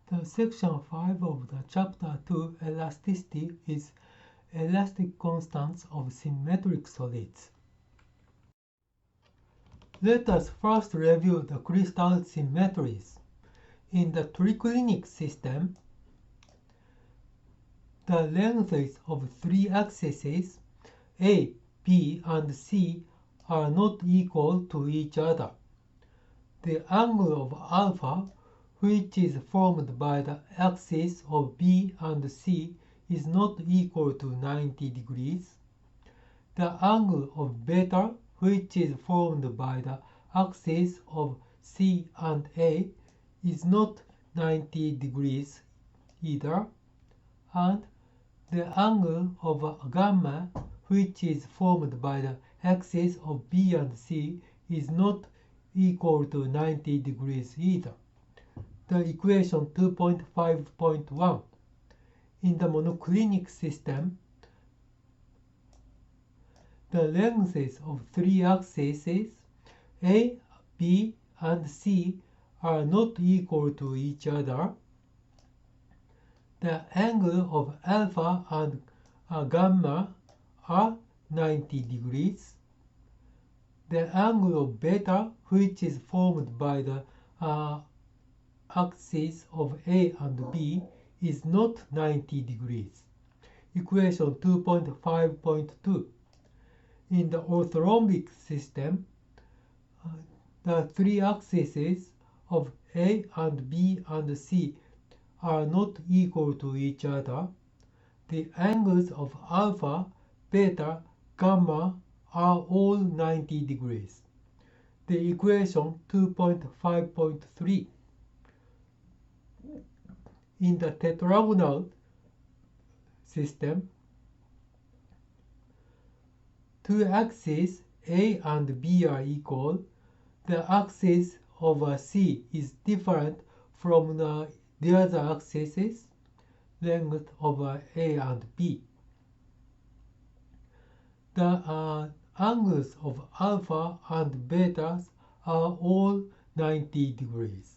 The section 5 of the chapter 2 Elasticity is elastic constants of symmetric solids. Let us first review the crystal symmetries. In the Triclinic system, the lengths of three axes A, B, and C are not equal to each other. The angle of alpha, which is formed by the axes of B and C, is not equal to 90 degrees. The angle of beta, which is formed by the axes of C and A, is not 90 degrees either. And the angle of gamma, which is formed by the axes of B and C, is not equal to 90 degrees either. The equation 2.5.1. In the monoclinic system, the lengths of three axes A, B, and C are not equal to each other. The angle of alpha and gamma are 90 degrees. The angle of beta, which is formed by the axes of A and B, is not 90 degrees. Equation 2.5.2. In the orthorhombic system, the three axes of A and B and C are not equal to each other. The angles of alpha, beta, gamma are all 90 degrees. The equation 2.5.3. In the tetragonal system, two axes A and B are equal. The axis of C is different from the other axes, length of A and B. The angles of alpha and beta are all 90 degrees.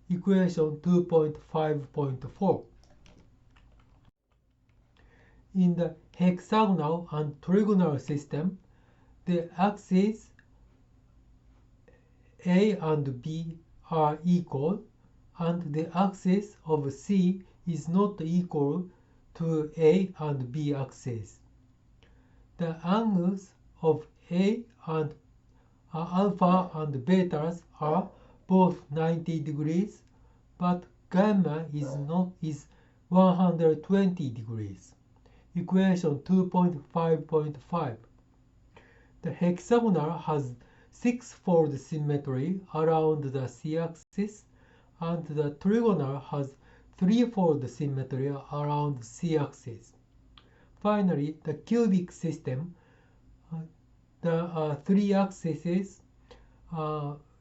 Equation 2.5.4. In the hexagonal and trigonal system, the axes A and B are equal, and the axis of C is not equal to A and B axes. The angles of A and alpha and betas are both 90 degrees, but gamma is 120 degrees. Equation 2.5.5. The hexagonal has six-fold symmetry around the C-axis, and the trigonal has three-fold symmetry around C-axis. Finally, the cubic system, the three axes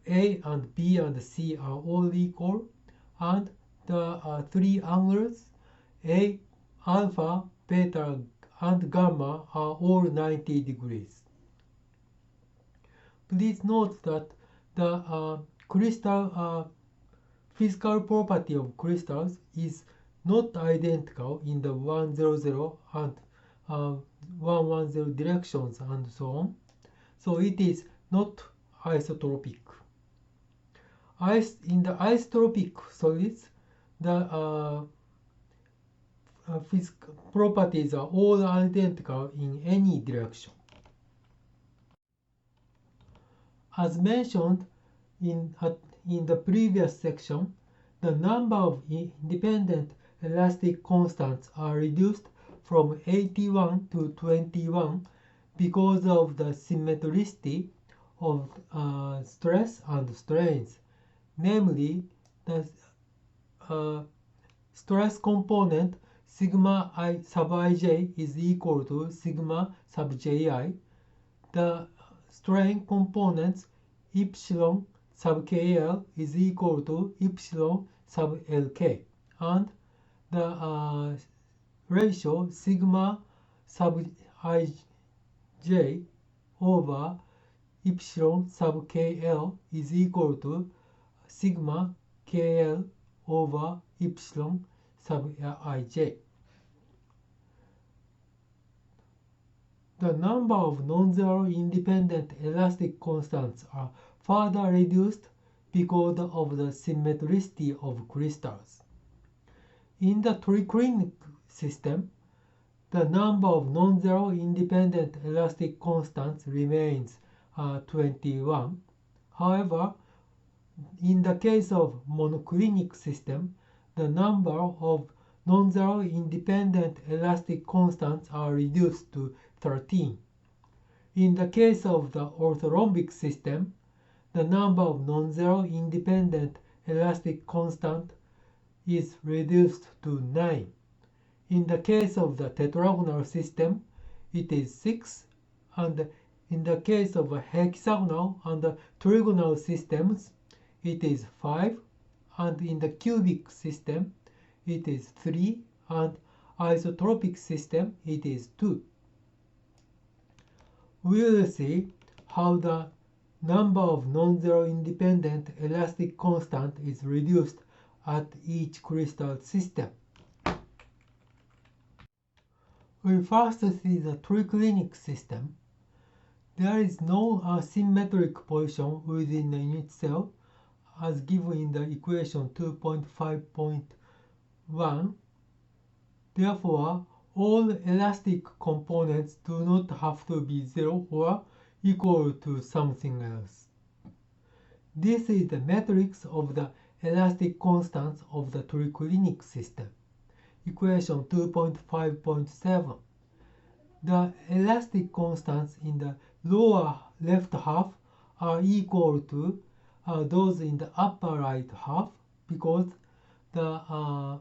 A and B and C are all equal, and the three angles A, alpha, beta, and gamma are all 90 degrees. Please note that the crystal physical property of crystals is not identical in the 100 and 110 directions and so on. So it is not isotropic. In the isotropic solids, the physical properties are all identical in any direction. As mentioned in the previous section, the number of independent elastic constants are reduced from 81 to 21 because of the symmetricity of stress and strains. Namely, the stress component sigma I sub ij is equal to sigma sub ji. The strain components epsilon sub kl is equal to epsilon sub lk, and the ratio sigma sub ij over epsilon sub kl is equal to sigma kl over epsilon sub ij. The number of non-zero independent elastic constants are further reduced because of the symmetricity of crystals. In the Triclinic system, the number of non-zero independent elastic constants remains 21. However, in the case of monoclinic system, the number of non-zero independent elastic constants are reduced to 13. In the case of the orthorhombic system, the number of non-zero independent elastic constant is reduced to 9. In the case of the tetragonal system, it is 6, and in the case of hexagonal and trigonal systems, it is 5, and in the cubic system, it is 3, and isotropic system, it is 2. We will see how the number of non-zero independent elastic constant is reduced at each crystal system. We first see the triclinic system. There is no symmetric position within the unit cell as given in the equation 2.5.1. Therefore, all elastic components do not have to be 0 or equal to something else. This is the matrix of the elastic constants of the triclinic system. Equation 2.5.7. The elastic constants in the lower left half are equal to those in the upper right half because the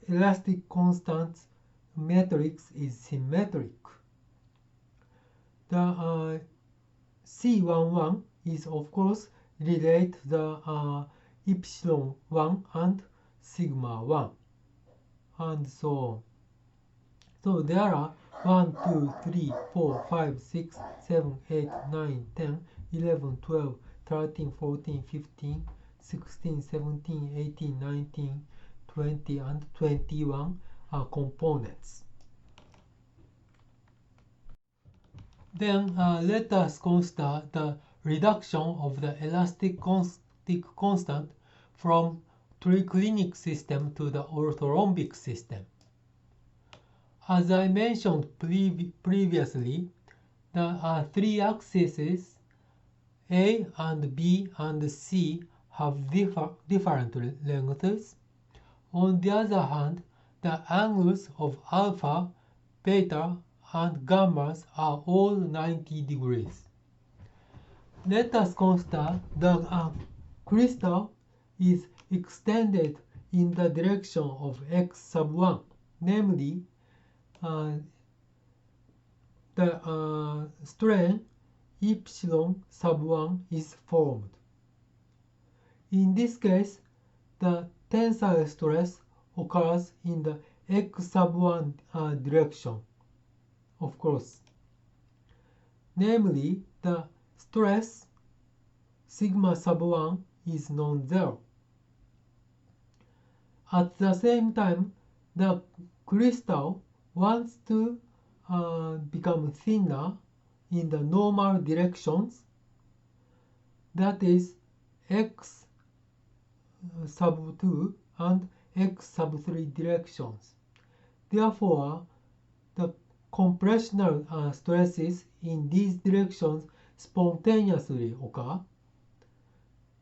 elastic constants matrix is symmetric. The C11 is of course relate the epsilon 1 and sigma 1 and so on. So there are 1, 2, 3, 4, 5, 6, 7, 8, 9, 10, 11, 12, 13, 14, 15, 16, 17, 18, 19, 20, and 21 components. Then let us consider the reduction of the elastic constant from triclinic system to the orthorhombic system. As I mentioned previously, the three axes A and B and C have different lengths. On the other hand, the angles of alpha, beta, and gammas are all 90 degrees. Let us consider the crystal is extended in the direction of x sub 1, namely the strain epsilon sub 1 is formed. In this case, the tensile stress occurs in the x sub 1 direction, of course. Namely, the stress sigma sub 1 is non-zero. At the same time, the crystal wants to become thinner in the normal directions, that is x sub 2 and x sub 3 directions. Therefore, the compressional stresses in these directions spontaneously occur.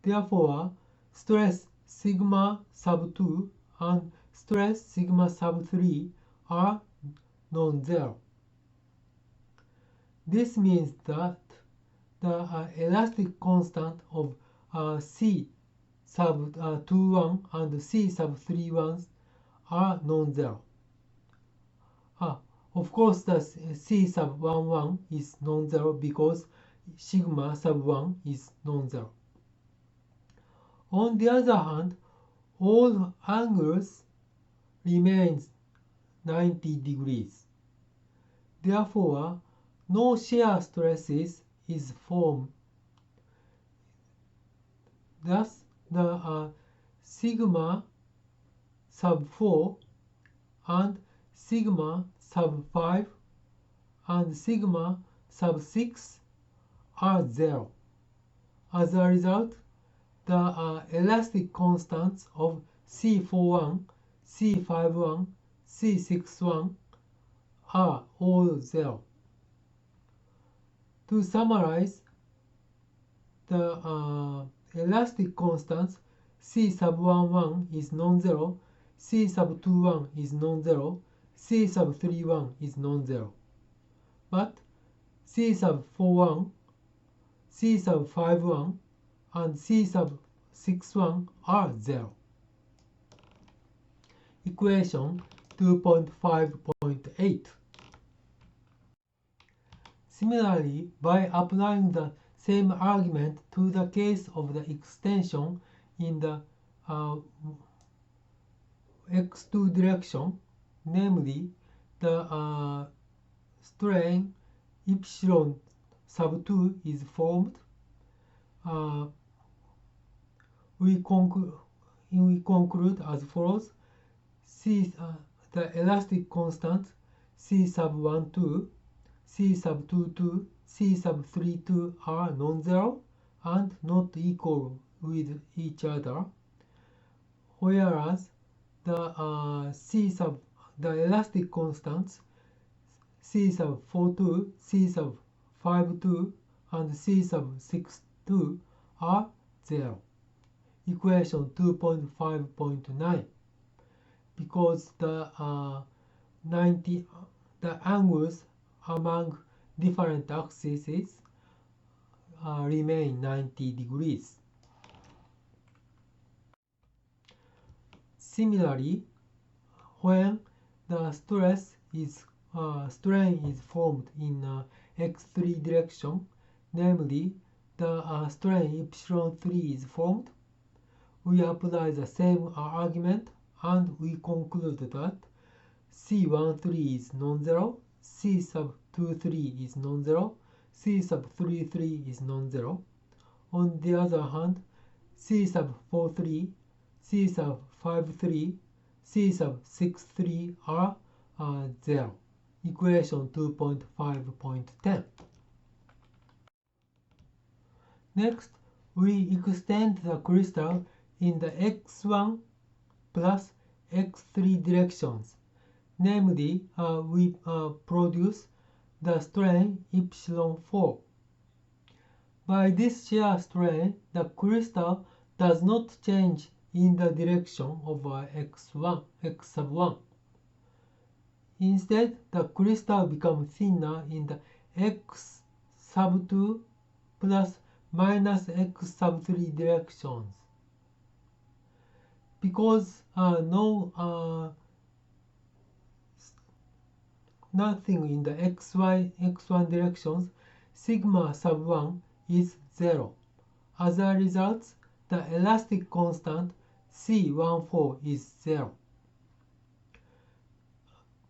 Therefore, stress sigma sub 2 and stress sigma sub 3 are non-zero. This means that the elastic constant of C sub 21 and C sub 31 are non-zero. Of course, the C sub 11 is non-zero because sigma sub 1 is non-zero. On the other hand, all angles remains 90 degrees. Therefore, no shear stresses is formed. Thus, the sigma sub 4 and sigma sub 5 and sigma sub 6 are 0. As a result, the elastic constants of C41, C51, C61 are all 0. To summarize, the elastic constants C sub 11 is non-zero, C sub 21 is non-zero, C sub 31 is non-zero. But C sub 41, C sub 51, and C sub 61 are 0. Equation 2.5.8. Similarly, by applying the same argument to the case of the extension in the x2 direction, namely the strain epsilon sub 2 is formed, we conclude as follows. The elastic constant C sub 12, C sub 22, C sub 32 are non-zero and not equal with each other, whereas the elastic constants C sub 42, C sub 52, and C sub 62 are 0. Equation 2.5.9. Because the angles among different axes remain 90 degrees. Similarly, when the strain is formed in x3 direction, namely the strain epsilon 3 is formed, we apply the same argument and we conclude that C13 is non-zero, C sub 23 is non-zero, C sub 33 is non-zero. On the other hand, C sub 43, C sub 53, C sub 63 are 0. Equation 2.5.10. Next, we extend the crystal in the x1 plus x3 directions. Namely, we produce the strain epsilon 4. By this shear strain, the crystal does not change in the direction of x sub 1. Instead, the crystal becomes thinner in the x sub 2 plus minus x sub 3 directions. Because nothing in the x1 directions, sigma sub 1 is 0. As a result, the elastic constant C14 is 0.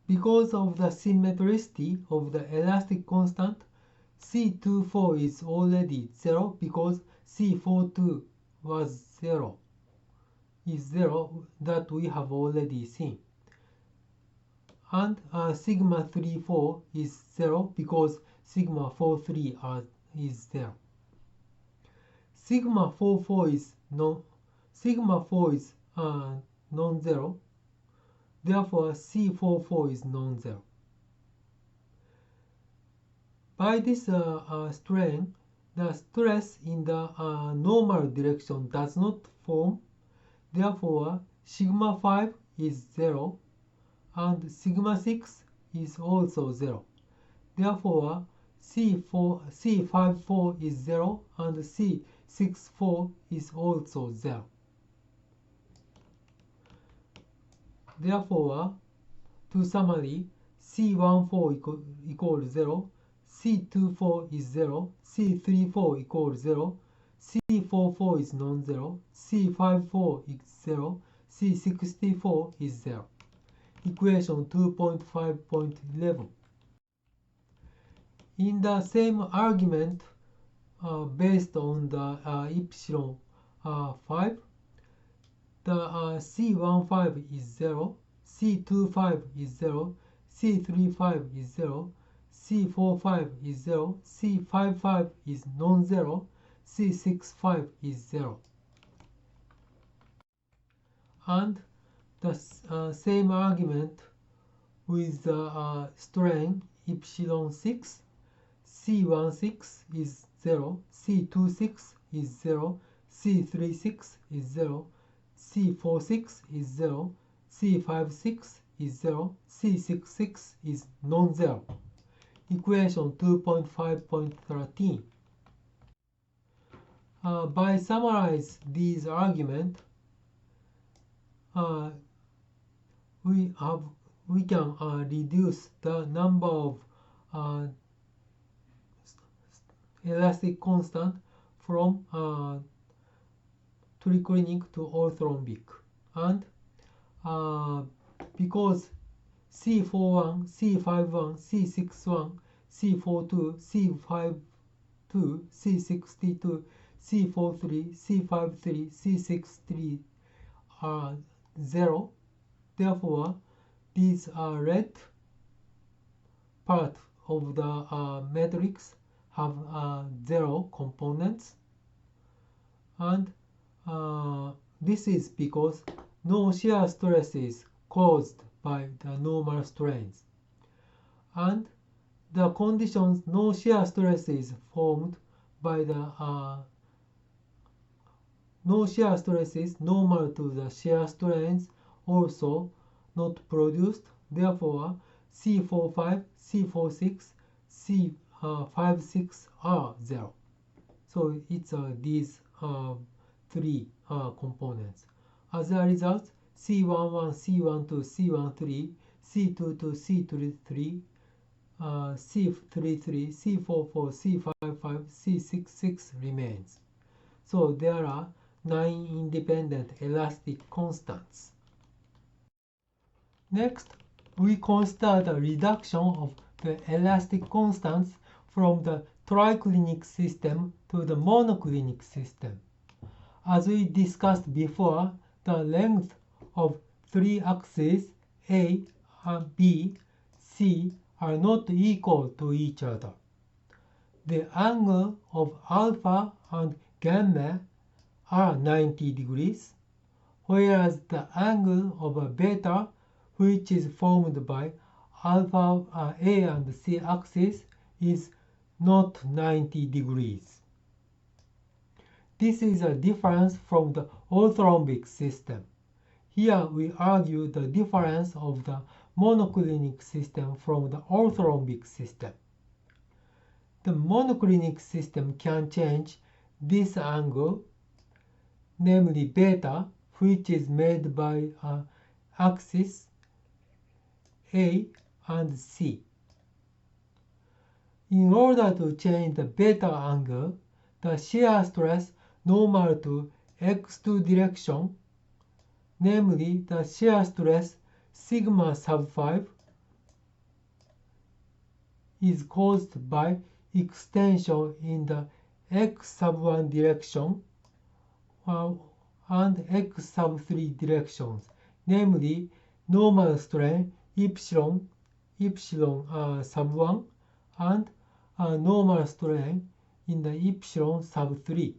Because of the symmetricity of the elastic constant, C24 is already 0 because C42 was 0. Is 0 that we have already seen. And sigma 34 is 0 because sigma 43 is 0. Sigma 44 is non-zero. Therefore, C44 is non-zero. By this strain, the stress in the normal direction does not form. Therefore, sigma 5 is 0 and sigma 6 is also 0. Therefore, C54 is 0 and C64 is also 0. Therefore, to summary, C14 equals 0, C24 is 0, C34 equals 0, C44 is non-zero, C54 is 0, C64 is 0. Equation 2.5.11. In the same argument based on the epsilon 5, the C15 is 0, C25 is 0, C35 is 0, C45 is 0, C55 is non-zero, C65 is 0. And the same argument with the strain epsilon 6, C16 is 0, C26 is 0, C36 is 0, C46 is 0, C56 is 0, C66 is non-zero. Equation 2.5.13. By summarize these arguments, we can reduce the number of elastic constant from Triclinic to Orthorhombic. And because C41, C51, C61, C42, C52, C62, C43, C53, C63 are 0, therefore these red part of the matrix have 0 components, and this is because no shear stress is caused by the normal strains, and the conditions no shear stress is formed by the no shear stress is normal to the shear strains also not produced, therefore C45, C46, C56 are 0. So it's these three components. As a result, C11, C12, C13, C22, C23, C33, C44, C55, C66 remains. So there are 9 independent elastic constants. Next, we consider the reduction of the elastic constants from the triclinic system to the monoclinic system. As we discussed before, the length of 3 axes A, B, C are not equal to each other. The angle of alpha and gamma are 90 degrees, whereas the angle of beta, which is formed by alpha A and C axis, is not 90 degrees. This is a difference from the orthorhombic system. Here we argue the difference of the monoclinic system from the orthorhombic system. The monoclinic system can change this angle, namely beta, which is made by axis A and C. In order to change the beta angle, the shear stress normal to x2 direction, namely the shear stress sigma sub 5, is caused by extension in the x sub 1 direction and x sub 3 directions, namely normal strain epsilon sub 1 and normal strain in the epsilon sub 3.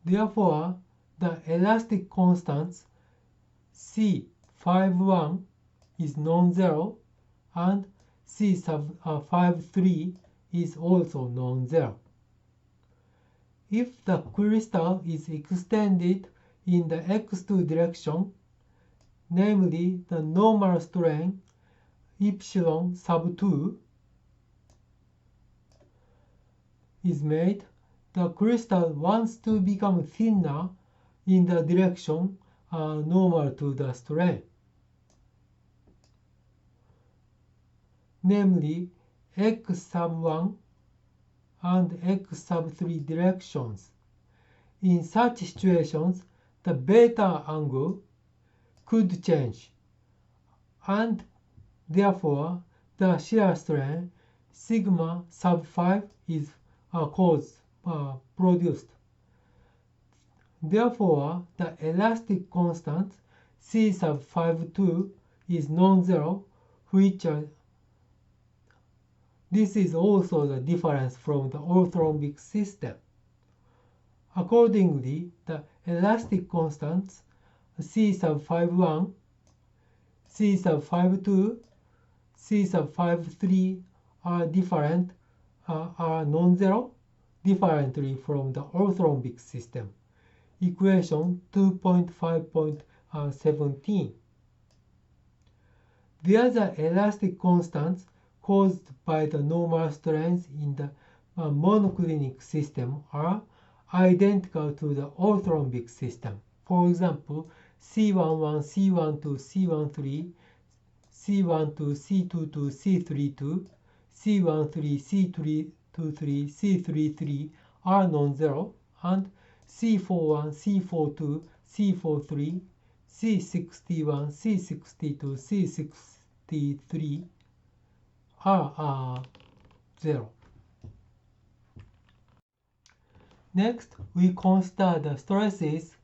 Therefore, the elastic constants C51 is non-zero and C sub 53 is also non-zero. If the crystal is extended in the x2 direction, namely the normal strain epsilon sub 2 is made, the crystal wants to become thinner in the direction normal to the strain, namely x sub 1 and x sub 3 directions. In such situations, the beta angle could change, and therefore the shear strain sigma sub 5 is produced. Therefore, the elastic constant C sub 5 2 is non-zero, which this is also the difference from the orthorhombic system. Accordingly, the elastic constants C sub 5 1, C sub 5 2, C sub 5 3 are non-zero differently from the orthorhombic system. Equation 2.5.17. The other elastic constants caused by the normal strains in the monoclinic system are identical to the orthorhombic system. For example, C11, C12, C13, C12, C22, C32, C13, C23, C33 are non-zero, and C41, C42, C43, C61, C62, C63 are 0. Next, we consider the stresses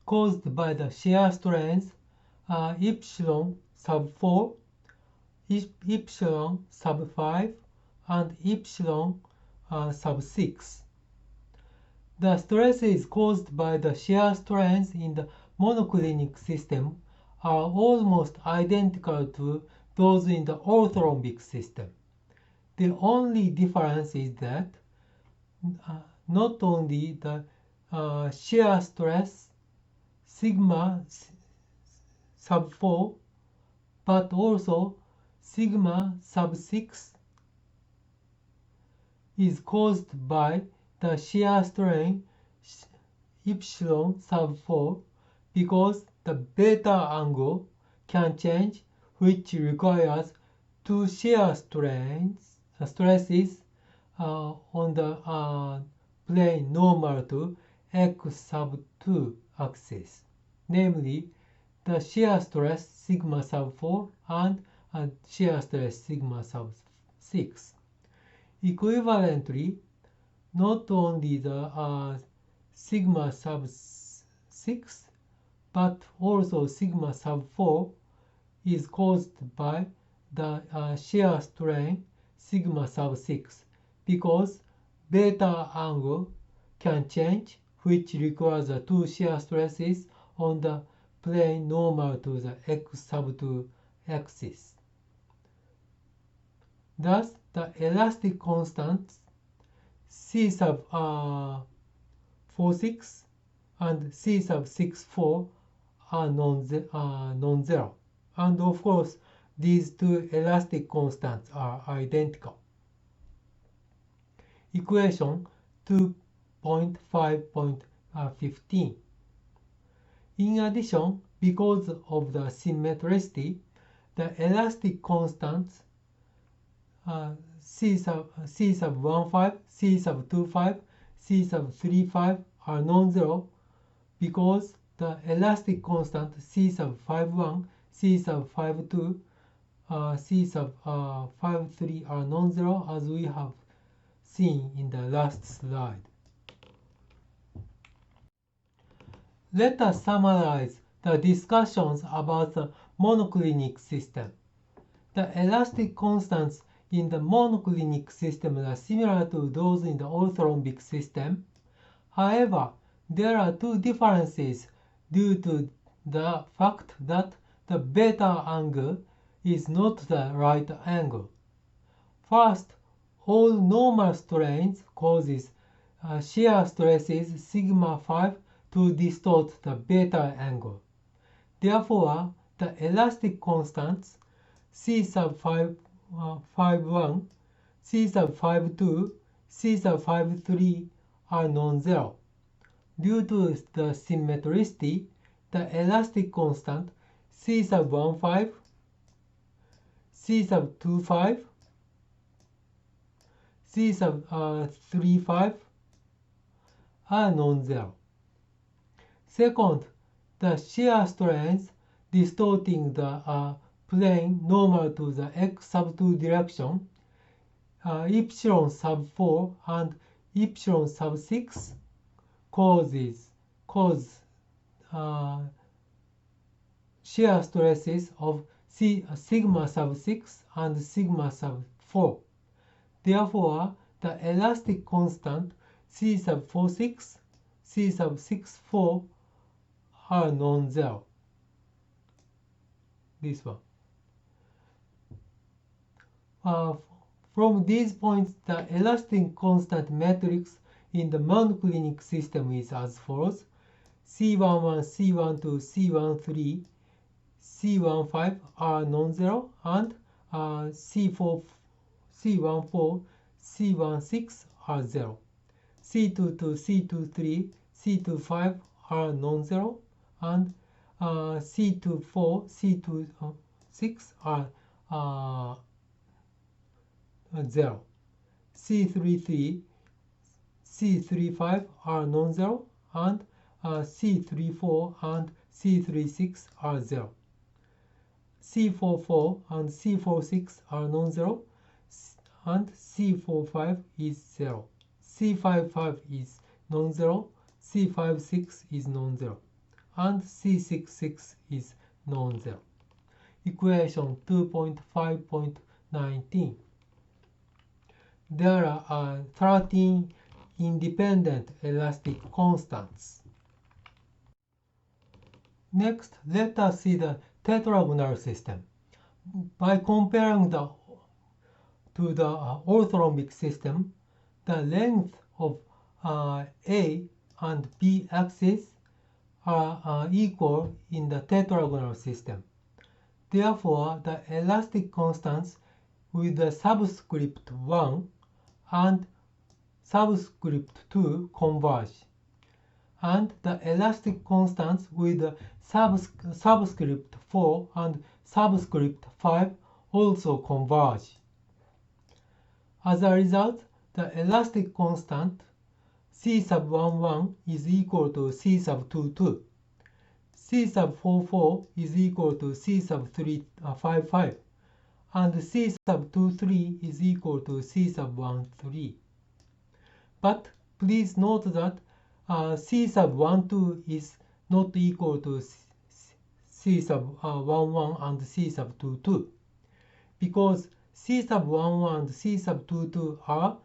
caused by the shear strains epsilon sub 4, epsilon sub 5, and epsilon sub 6. The stresses caused by the shear strains in the monoclinic system are almost identical to those in the orthorhombic system. The only difference is that not only the shear stress sigma sub 4, but also sigma sub 6 is caused by the shear strain epsilon sub 4 because the beta angle can change, which requires two shear stresses on the plane normal to x sub 2 axis, namely the shear stress sigma sub 4 and shear stress sigma sub 6. Equivalently, not only the sigma sub 6, but also sigma sub 4 is caused by the shear strain sigma sub 6 because beta angle can change, which requires the two shear stresses on the plane normal to the x sub 2 axis. Thus, the elastic constants C sub 4,6 and C sub 6,4 are non-zero. And of course, these two elastic constants are identical. Equation 2.5.15. In addition, because of the symmetricity, the elastic constants C sub 1,5, C sub 2,5, C sub 3,5 are non-zero because the elastic constant C sub 5,1, C sub 5,2, C sub 5,3 are non-zero, as we have seen in the last slide. Let us summarize the discussions about the monoclinic system. The elastic constants in the monoclinic system are similar to those in the orthorhombic system. However, there are two differences due to the fact that the beta angle is not the right angle. First, all normal strains causes shear stresses sigma 5 to distort the beta angle. Therefore, the elastic constants C sub 5,1, C sub 5,2, C sub 5,3 are non-zero. Due to the symmetricity, the elastic constant C sub 1,5, C sub 2,5, C sub 3,5 are non-zero. Second, the shear strains distorting the plane normal to the x sub 2 direction, epsilon sub 4 and epsilon sub 6 causes cause shear stresses of sigma sub 6 and sigma sub 4. Therefore, the elastic constant C sub 46, C sub 64 are non-zero. This one. From these points, the elastic constant matrix in the monoclinic system is as follows: C11, C12, C13, C15 are non-zero, and C14, C16 are zero. C22, C23, C25 are non-zero, and C24, C26 are 0. C33, C35 are non-zero, and C34 and C36 are 0. C44 and C46 are non-zero, and C45 is 0. C55 is non-zero, C56 is non-zero, and C66 is non-zero. Equation 2.5.19. There are 13 independent elastic constants. Next, let us see the tetragonal system. By comparing to the orthorhombic system, the length of A and B axes are equal in the tetragonal system. Therefore, the elastic constants with the subscript 1 and subscript 2 converge, and the elastic constants with the subscript 4 and subscript 5 also converge. As a result, the elastic constant C sub 11 is equal to C sub 22. C sub 44 is equal to C sub 55, and C sub 23 is equal to C sub 13. But please note that C sub 12 is not equal to C sub 11 and C sub 22, because C sub 11 and C sub 22 are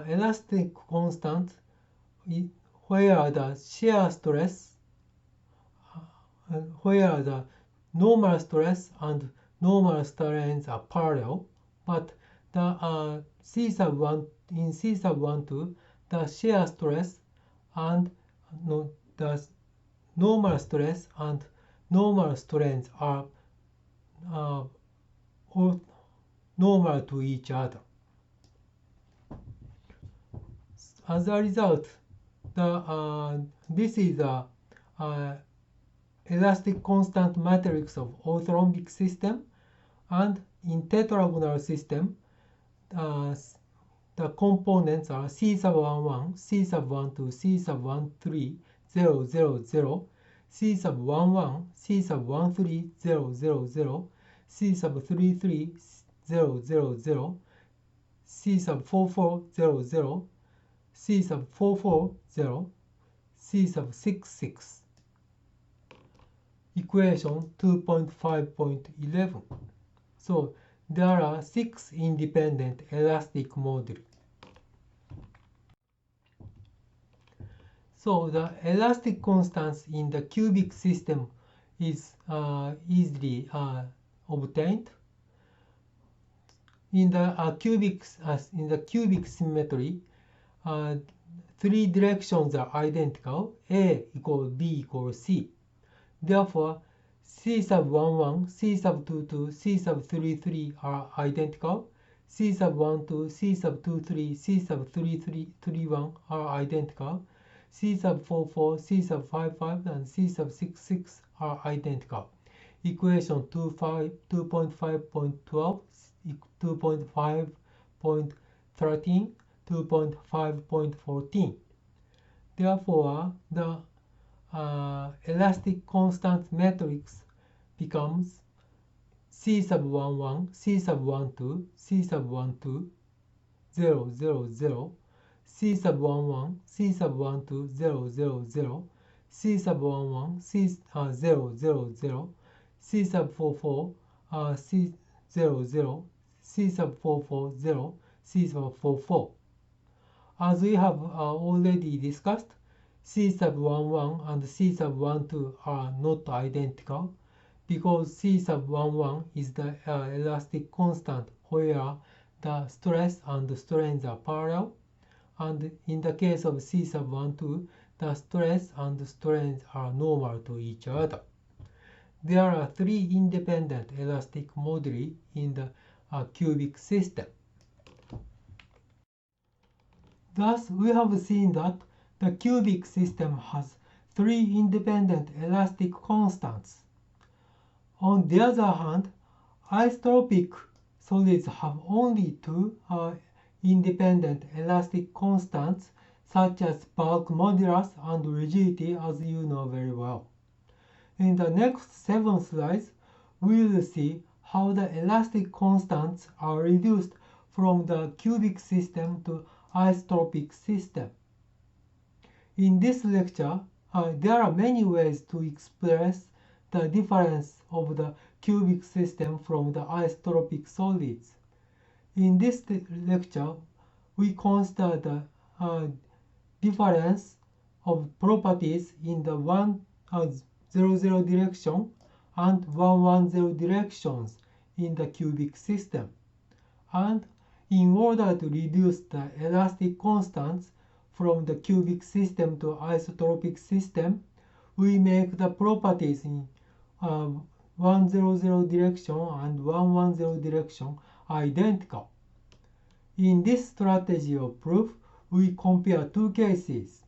elastic constants where the shear stress, where the normal stress and normal strains are parallel, but the C sub 12, the shear stress and the normal stress and normal strains are normal to each other. As a result, this is the elastic constant matrix of orthorhombic system, and in tetragonal system, the components are C sub 11, C sub 12, C sub 13, 0, 0, 0, C sub 11, C sub 13, 0, 0, 0, C sub 33, 0, 0, 0, C sub 44, 0, 0, C sub 44, 0, C sub 66. Equation 2.5.11. So there are 6 independent elastic moduli. So the elastic constants in the cubic system is easily obtained. In the cubic symmetry, 3 directions are identical: A equals B equals C. Therefore, C sub 11, C sub 22, C sub 33 are identical. C sub 12, C sub 23, C sub 31 are identical. C sub 44, C sub 55, and C sub 66 are identical. Equation 2.5.12, 2.5.13, 2.5.14. Therefore, the elastic constant matrix becomes C sub 11, C sub 12, C sub 12, 0, 0, 0, C sub 11, C sub 12, 0, 0, 0, C sub 11, C000, C sub 44, C00, C sub 440, C sub 44. As we have already discussed, C sub 11 and C sub 12 are not identical because C sub 11 is the elastic constant where the stress and strains are parallel, and in the case of C sub 12, the stress and strains are normal to each other. There are three independent elastic moduli in the cubic system. Thus, we have seen that the cubic system has three independent elastic constants. On the other hand, isotropic solids have only two independent elastic constants, such as bulk modulus and rigidity, as you know very well. In the next 7 slides, we will see how the elastic constants are reduced from the cubic system to isotropic system. In this lecture, there are many ways to express the difference of the cubic system from the isotropic solids. In this lecture, we consider the difference of properties in the 100 direction and 110 directions in the cubic system. And in order to reduce the elastic constants from the cubic system to isotropic system, we make the properties in 100 direction and 110 direction identical. In this strategy of proof, we compare two cases.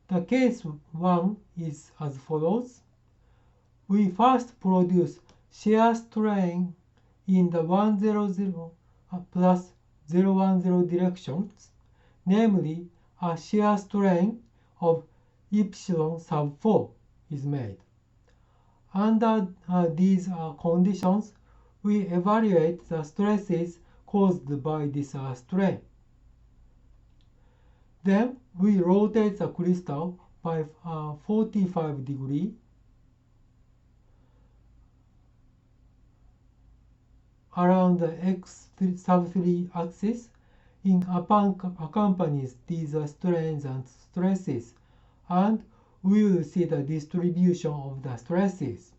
The case 1 is as follows. We first produce shear strain in the 100 plus 010 directions, namely a shear strain of epsilon sub 4 is made. Under these conditions, we evaluate the stresses caused by this strain. Then we rotate the crystal by 45 degrees around the x sub 3 axis accompanies these strains and stresses, and we will see the distribution of the stresses.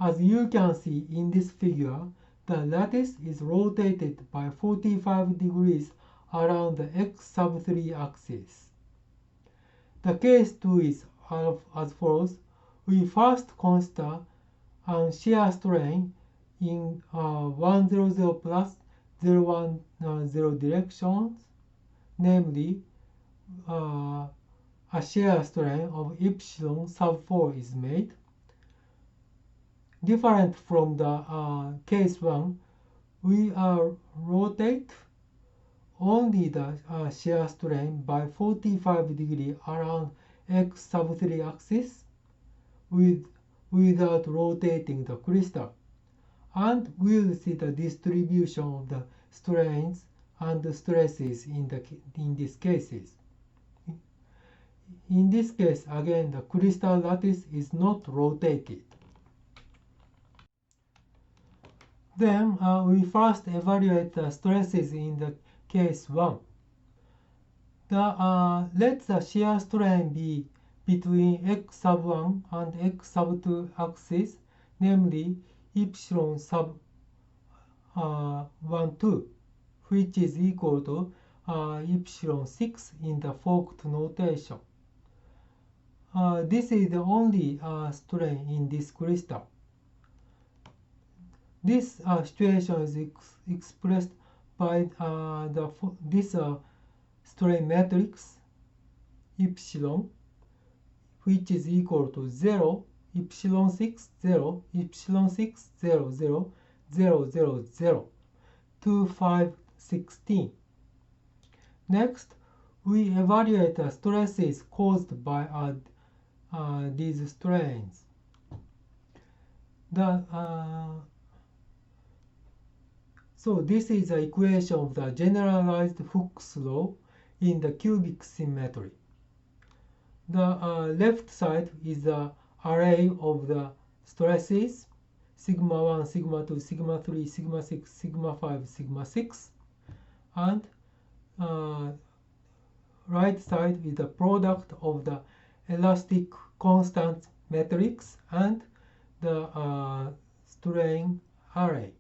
As you can see in this figure, the lattice is rotated by 45 degrees around the x sub 3 axis. The case 2 is as follows. We first consider shear strain in 100 plus 010 directions, namely a shear strain of epsilon sub 4 is made. Different from the case 1, we rotate only the shear strain by 45 degrees around x sub 3 axis without rotating the crystal, and we will see the distribution of the strains and the stresses in these cases. In this case, again, the crystal lattice is not rotated. Then we first evaluate the stresses in the case 1. Let the shear strain be between x sub 1 and x sub 2 axes, namely epsilon sub 1, 2, which is equal to epsilon 6 in the forked notation. This is the only strain in this crystal. This situation is expressed by this strain matrix epsilon, which is equal to 0, epsilon 6, 0, epsilon 6, 0, 0, 0, 0, 0, 2, 5, 16. Next, we evaluate the stresses caused by these strains. So this is the equation of the generalized Hooke's law in the cubic symmetry. The left side is the array of the stresses sigma 1, sigma 2, sigma 3, sigma 6, sigma 5, sigma 6, and right side is the product of the elastic constant matrix and the strain array.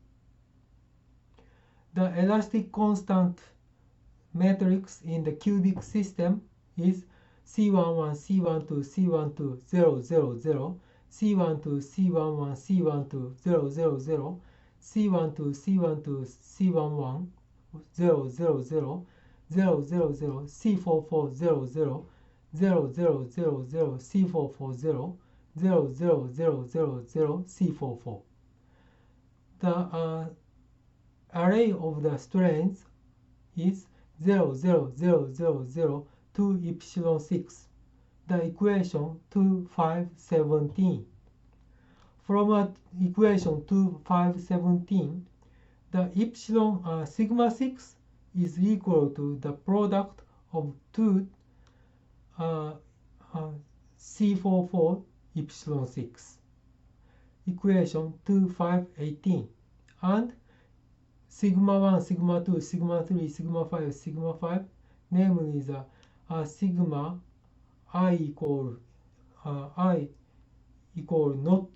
The elastic constant matrix in the cubic system is C11, C12, C12, 0, 0, 0, C12, C11, C12, 0, 0, 0, C12, C12, C11, 0, 0, 0, 0, 0, 0, C44, 0, 0, 0, 0, 0, 0, C44, 0, 0, 0, 0, 0, 0, C44. The array of the strains is 0, 0, 0, 0, 0 to epsilon 6. The equation 2, 5, 17. From equation 2, 5, 17, the epsilon sigma 6 is equal to the product of 2 C44 epsilon 6. Equation 2, 5, 18. And sigma 1, sigma 2, sigma 3, sigma 5, sigma 5, namely the sigma I equal not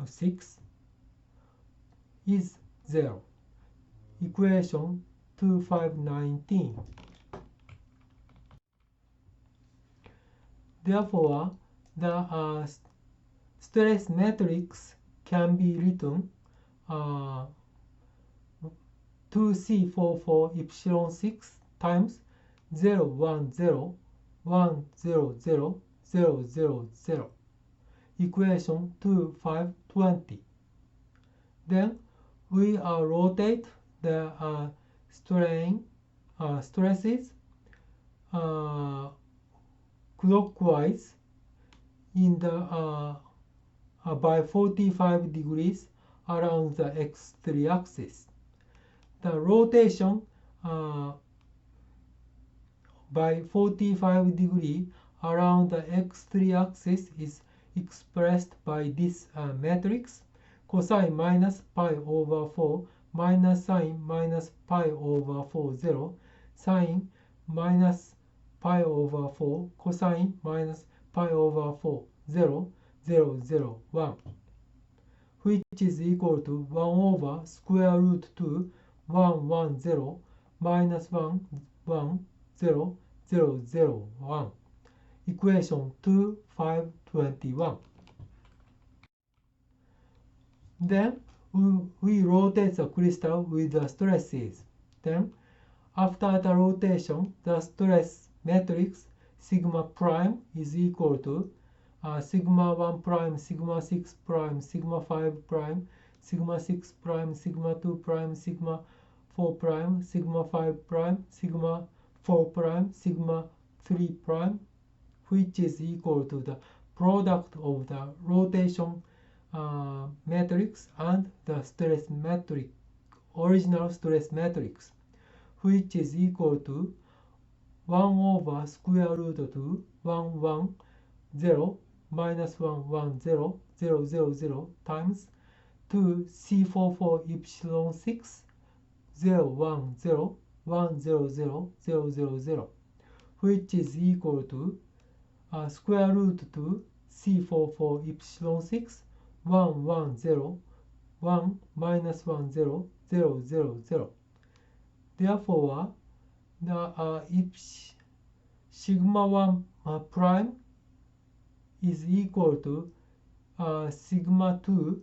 6 is 0. Equation 2, 5, 19. Therefore, the stress matrix can be written 2C44 epsilon 6 times 0, 1, 0, 1, 0, 0, 0, 0, 0. Equation 2, 5, 20. Then we rotate the stresses clockwise in the by 45 degrees around the x3 axis. The rotation by 45 degrees around the x3 axis is expressed by this matrix cosine minus pi over 4 minus sine minus pi over 4 0 sine minus pi over 4 cosine minus pi over 4 0 0 0 1, which is equal to 1 over square root 2 1 1 0 minus 1 1 0 0 0 1. Equation 2, 5, 21. Then we rotate the crystal with the stresses. Then after the rotation, the stress matrix sigma prime is equal to sigma 1 prime, sigma 6 prime, sigma 5 prime, sigma 6 prime, sigma 2 prime, sigma 4 prime, sigma 5 prime, sigma 4 prime, sigma 3 prime, which is equal to the product of the rotation matrix and the stress matrix, original stress matrix, which is equal to 1 over square root 2 1 1 0 minus 1 1 0 0 0 0 times 2 C44 epsilon 6 0 1 0 1 0 0 0 0 0, which is equal to square root 2 C44 epsilon 6 1 1 0 1 minus 1 0 0 0 0. Therefore, the sigma 1 prime is equal to sigma 2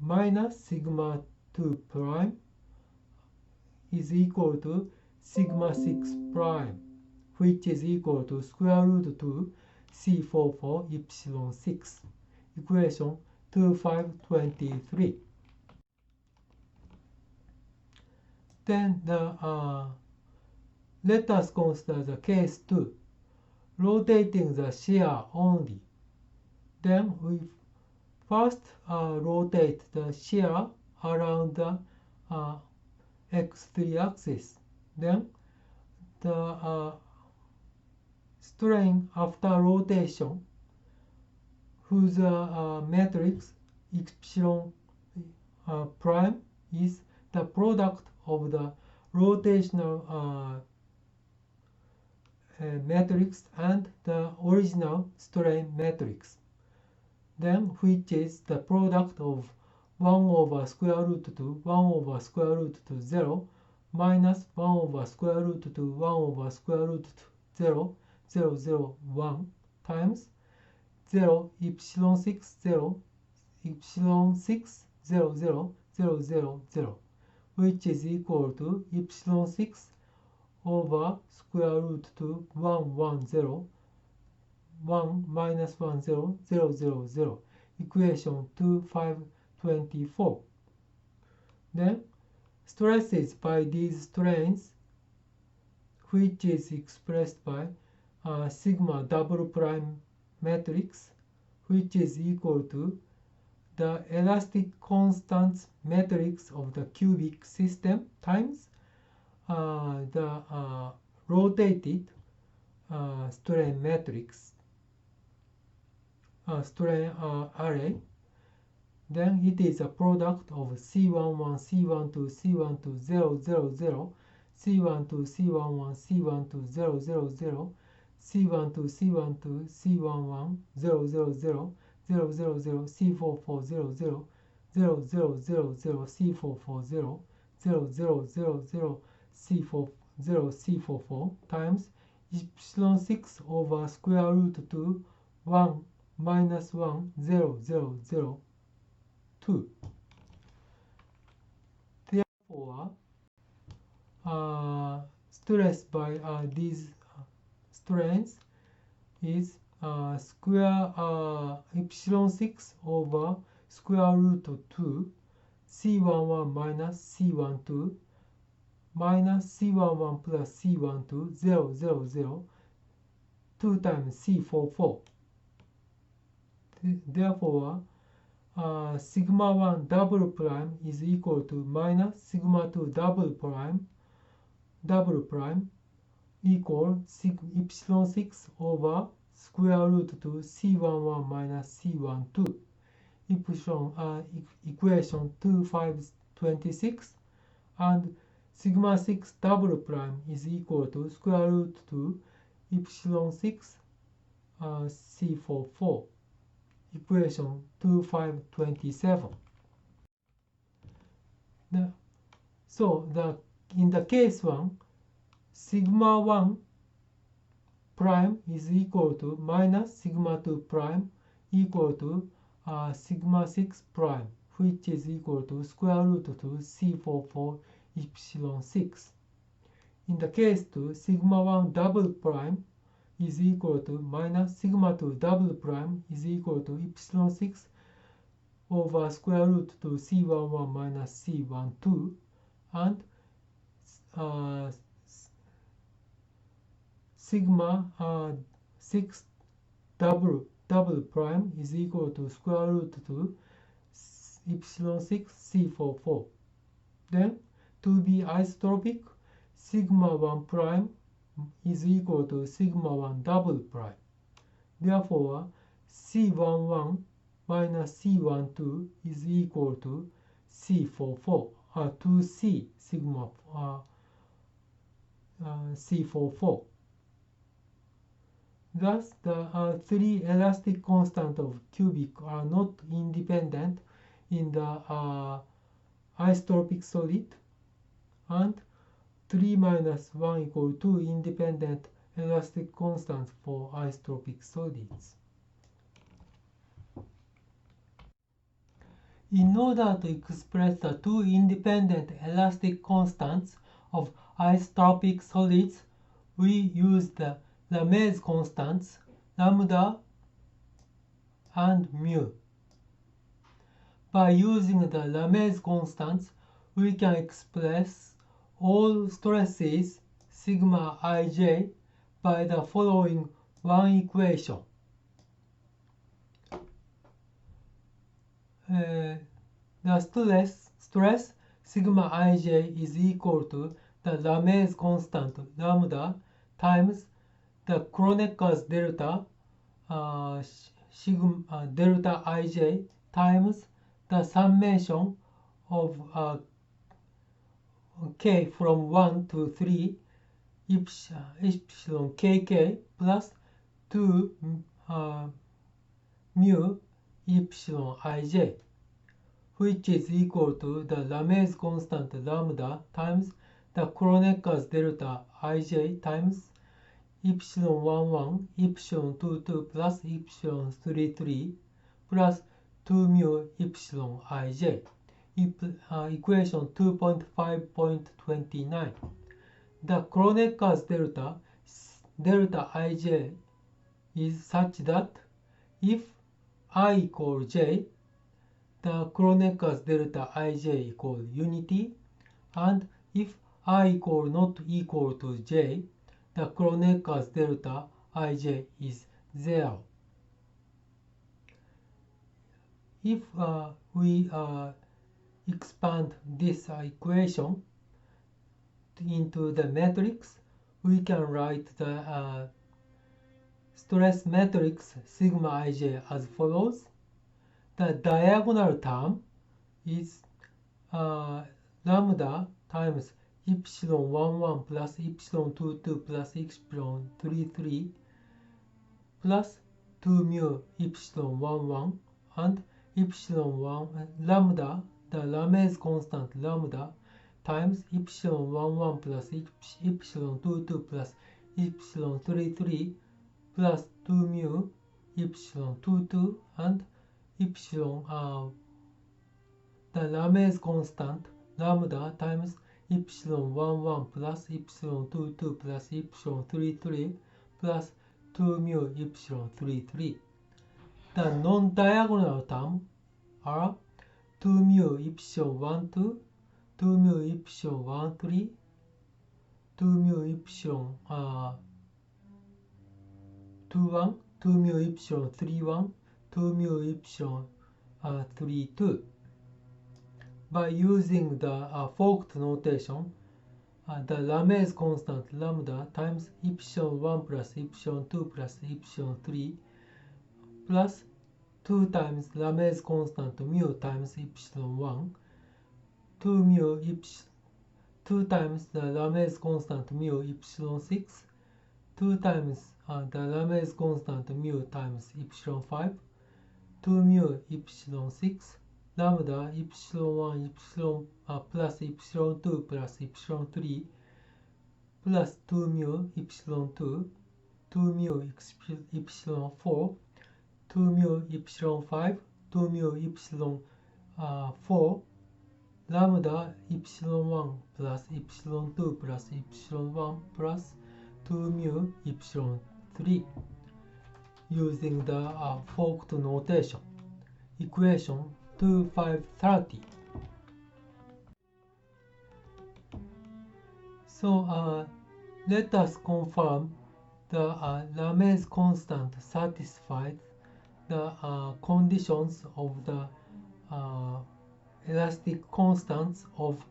minus sigma 2 prime is equal to sigma 6 prime, which is equal to square root 2 C44 epsilon 6. Equation 2523. Then let us consider the case 2, rotating the shear only. Then we first rotate the shear around the x3 axis. Then the strain after rotation, whose matrix epsilon prime is the product of the rotational matrix and the original strain matrix, then which is the product of 1 over square root to 1 over square root to 0 minus 1 over square root to 1 over square root to 0, 0, 0, 1 times 0 epsilon 6 0 epsilon 6 0 0 0 0 0, which is equal to epsilon 6 over square root to 1 1 0 1 minus 1 0 0 0 0, equation 2524. Then stresses by these strains, which is expressed by sigma double prime matrix, which is equal to the elastic constants matrix of the cubic system times the rotated strain matrix, strain array. Then it is a product of C11, C12, C12, 0, 0, 0, C12, C11, C12, 0, 0, 0, C12, C12, C11, 0, 0, 0, 0, 0, 0, C44, 0, 0, 0, 0, 0, 0, C44, 0, 0, 0, 0, 0, C4, 0, C44 times epsilon 6 over square root to 1 minus 1, 0, 0, 0, 2. Therefore, stress by these strains is square epsilon 6 over square root of 2 C11 minus C12 minus C11 plus C12 0 0 0 2 times C44. Therefore, sigma 1 double prime is equal to minus sigma 2 double prime equal epsilon 6 over square root to C11 minus C12 equation 2526, and sigma 6 double prime is equal to square root to epsilon 6 C44 equation 2527. In the case 1, sigma 1 prime is equal to minus sigma 2 prime equal to sigma 6 prime, which is equal to square root to C44 epsilon 6. In the case 2, sigma 1 double prime is equal to minus sigma 2 double prime is equal to epsilon 6 over square root to C11 minus C12, and sigma 6 double prime is equal to square root to epsilon 6 C44. Then, to be isotropic, sigma 1 prime is equal to sigma 1 double prime. Therefore, C11 minus C12 is equal to C44, 2C sigma C44. Thus, the three elastic constants of cubic are not independent in the isotropic solid, and 3 minus 1 equal 2 independent elastic constants for isotropic solids. In order to express the two independent elastic constants of isotropic solids, we use the Lamez constants lambda and mu. By using the Lamez constants, we can express all stresses sigma ij by the following one equation. The stress sigma ij is equal to the Lamez constant lambda times the Kronecker delta sigma delta ij times the summation of k from 1 to 3 epsilon kk plus 2 mu epsilon ij, which is equal to the Lamez constant lambda times the Kronecker delta ij times epsilon 11 epsilon 22 plus epsilon 33 plus 2 mu epsilon ij. Equation 2.5.29. The Kronecker delta ij is such that if I equal j, the Kronecker delta ij equal unity, and if I equal not equal to j, the Kronecker delta ij is 0. If we expand this equation into the matrix, we can write the stress matrix sigma ij as follows. The diagonal term is lambda times epsilon 11 plus epsilon 22 plus epsilon 33 plus 2 mu epsilon 11 and epsilon 1 lambda, the Lamez constant lambda times epsilon 11 plus epsilon 22 plus epsilon 33 plus 2 mu epsilon 22 and epsilon the Lamez constant lambda times epsilon 11 plus epsilon 22 plus epsilon 33 plus 2 mu epsilon 33. The non-diagonal terms are 2 mu epsilon 12, 2 mu epsilon 13, 2 mu epsilon 21, 2 mu epsilon 31, 2 mu epsilon 32. By using the forked notation, the Lamez constant lambda times epsilon 1 plus epsilon 2 plus epsilon 3 plus 2 times Lamez constant mu times epsilon 1, 2 times the Lamez constant mu epsilon 6, 2 times the Lamez constant mu times epsilon 5, 2 mu epsilon 6, lambda epsilon 1 epsilon plus epsilon 2 plus epsilon 3 plus 2 mu epsilon 2, 2 mu epsilon 4, 2 mu epsilon 5, 2 mu epsilon 4, lambda epsilon 1 plus epsilon 2 plus epsilon 1 plus 2 mu epsilon 3 using the forked notation. Equation 2530. So let us confirm the Lamez constant satisfies the conditions of the elastic constants of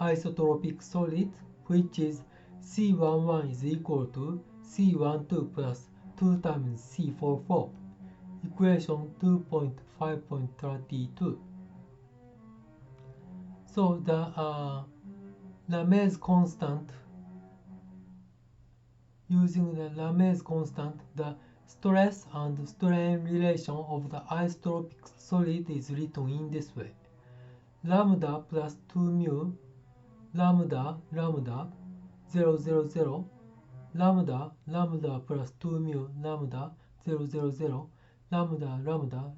isotropic solid, which is C11 is equal to C12 plus 2 times C44. Equation 2.5.32. So the Lamez constant, using the Lamez constant, the stress and strain relation of the isotropic solid is written in this way. Lambda plus 2 mu lambda 000 lambda plus 2 mu lambda 000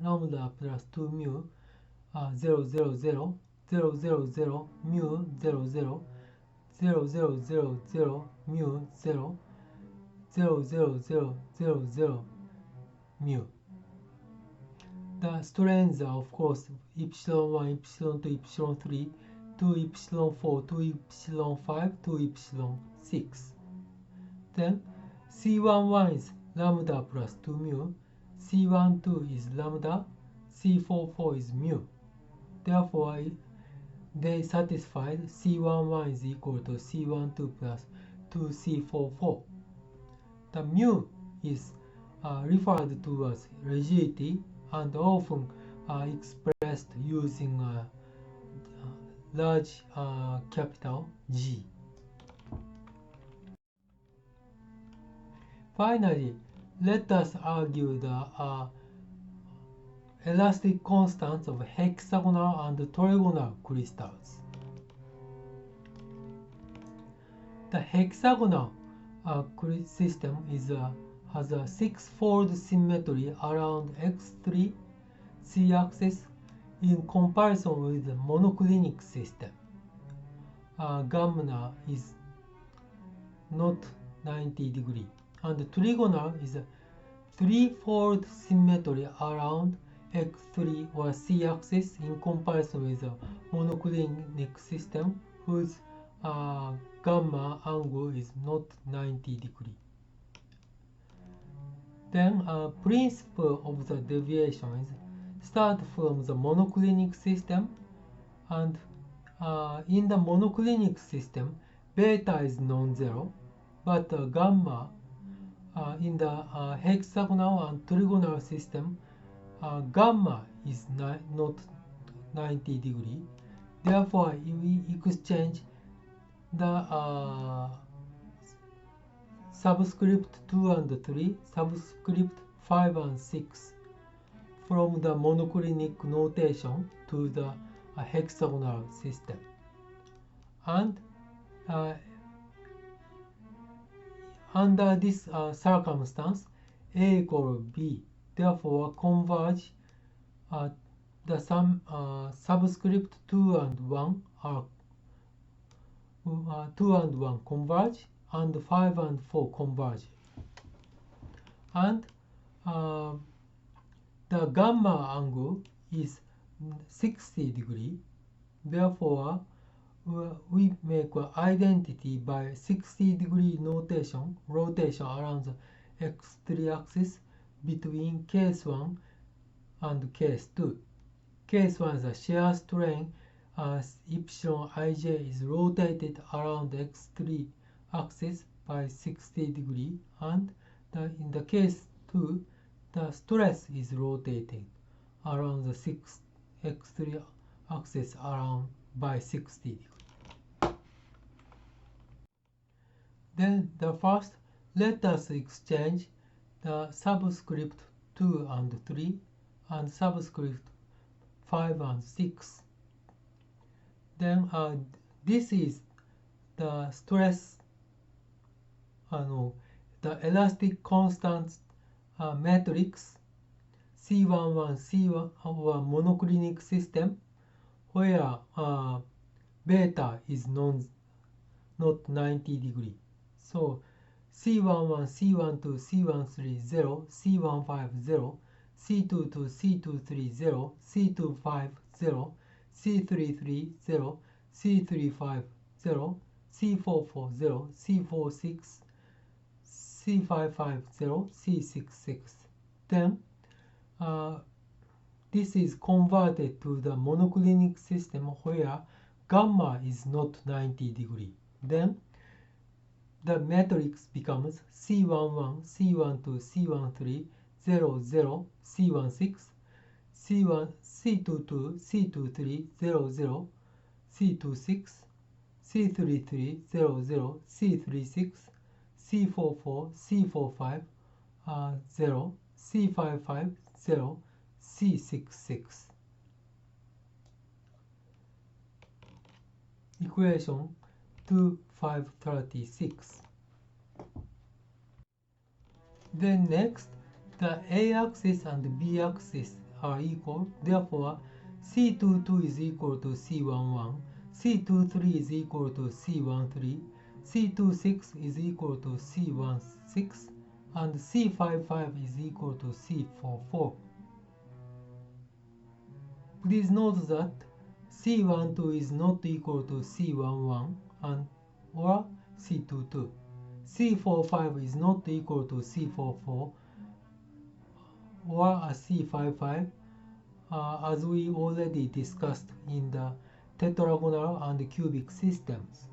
lambda plus 2 mu 000 mu 00 mu 0 mu. The strains are of course epsilon 1, epsilon 2, epsilon 3, 2 epsilon 4, 2 epsilon 5, 2 epsilon 6. Then C11 is lambda plus 2 mu, C12 is lambda, C44 is mu. Therefore, they satisfied C11 is equal to C12 plus to C44. The mu is referred to as rigidity and often expressed using a large capital G. Finally, let us argue the elastic constants of hexagonal and trigonal crystals. The hexagonal system has a six-fold symmetry around x3 z-axis in comparison with the monoclinic system. Gamma is not 90 degrees, and the trigonal is a three-fold symmetry around x3 or z-axis in comparison with the monoclinic system, whose gamma angle is not 90 degrees. Then principle of the deviation is start from the monoclinic system, and in the monoclinic system beta is non-zero, but gamma in the hexagonal and trigonal system gamma is not 90 degrees. Therefore, we exchange the subscript 2 and 3, subscript 5 and 6 from the monoclinic notation to the hexagonal system. And under this circumstance, A equals B. Therefore, converge the subscript 2 and 1 are 2 and 1 converge, and 5 and 4 converge. And the gamma angle is 60 degrees. Therefore, we make an identity by 60 degree rotation around the x3 axis between case 1 and case 2. Case 1 is a shear strain epsilon ij is rotated around the x3 axis by 60 degrees, and in the case 2, the stress is rotated around the x3 axis around by 60 degrees. Then the first, let us exchange the subscript 2 and 3 and subscript 5 and 6. Then this is the stress, the elastic constant matrix C11 C1 or monoclinic system, where beta is not 90 degrees. So C11 C12 C13 0, C15 0, C22 C23 0, C25 0, C33 0, C35 0, C44 0, C46, C55 0, C66. Then this is converted to the monoclinic system where gamma is not 90 degrees. Then the matrix becomes C11, C12, C13, 0, 0, C16, C1, C22, C23, 0, 0, C26, C33, 0, 0, C36, C44, C45, 0, C55, 0, C66. Equation 2536. Then next, the A-axis and B-axis are equal. Therefore, C22 is equal to C11, C23 is equal to C13, C26 is equal to C16, and C55 is equal to C44. Please note that C12 is not equal to C11 or C22. C45 is not equal to C44 or a C55, as we already discussed in the tetragonal and cubic systems.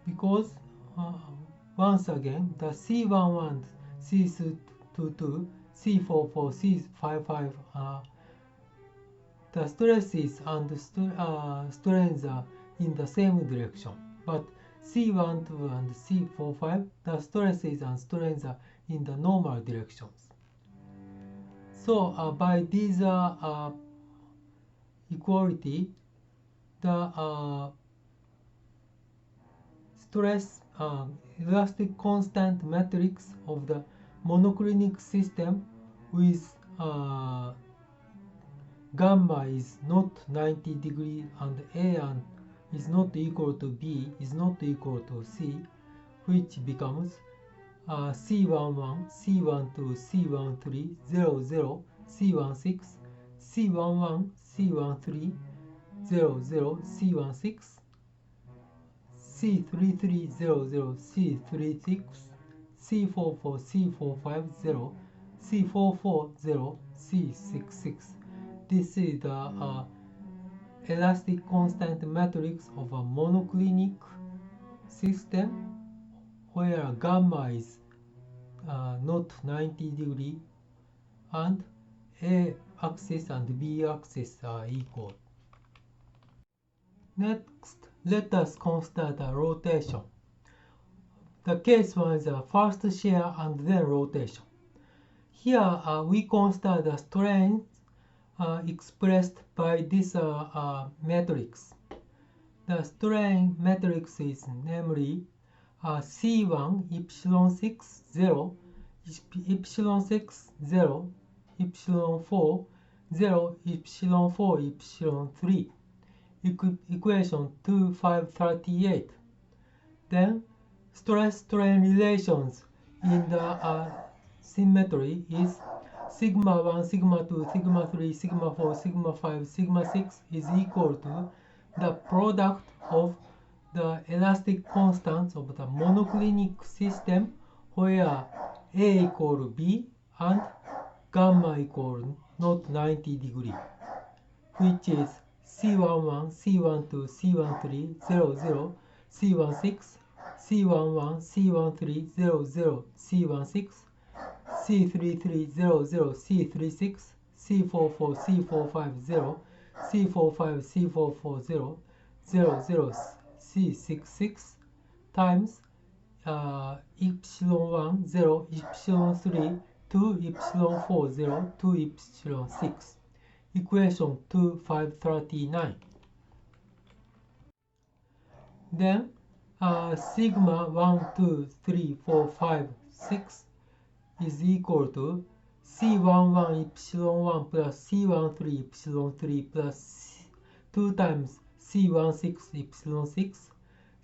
because once again the C11, C22, C44, C55 the stresses and strains are in the same direction, but C12 and C45 the stresses and strains are in the normal directions. So by these equality, the stress elastic constant matrix of the monoclinic system with gamma is not 90 degree and A is not equal to B is not equal to C, which becomes C11, C12, C13, 00, C16, C11, C13, 00, C16, C33, 00, C36, C44, C45, 0, C44, 0, C66. This is the elastic constant matrix of a monoclinic system where gamma is not 90 degree and A axis and B axis are equal. Next, let us consider the rotation. The case one is first shear and then rotation. Here we consider the strain expressed by this matrix. The strain matrix is namely C1 epsilon 6 0 epsilon 6 0 epsilon 4 0 epsilon 4 epsilon 3 equation 2538. Then stress strain relations in the symmetry is sigma 1, sigma 2, sigma 3, sigma 4, sigma 5, sigma 6 is equal to the product of the elastic constants of the monoclinic system where A equal B and gamma equal not 90 degree, which is C11, C12, C13, 00, C16, C11, C13, 00, C16, C33, 00, C36, C44, C45, 0, C45, C44, 0, 00, C66 times epsilon 1, 0, epsilon 3, 2, epsilon 4, 0, 2, epsilon 6. Equation 2539. Then sigma 1, 2, 3, 4, 5, 6 is equal to C11 epsilon 1 plus C13 epsilon 3 plus 2 times C16 epsilon 6,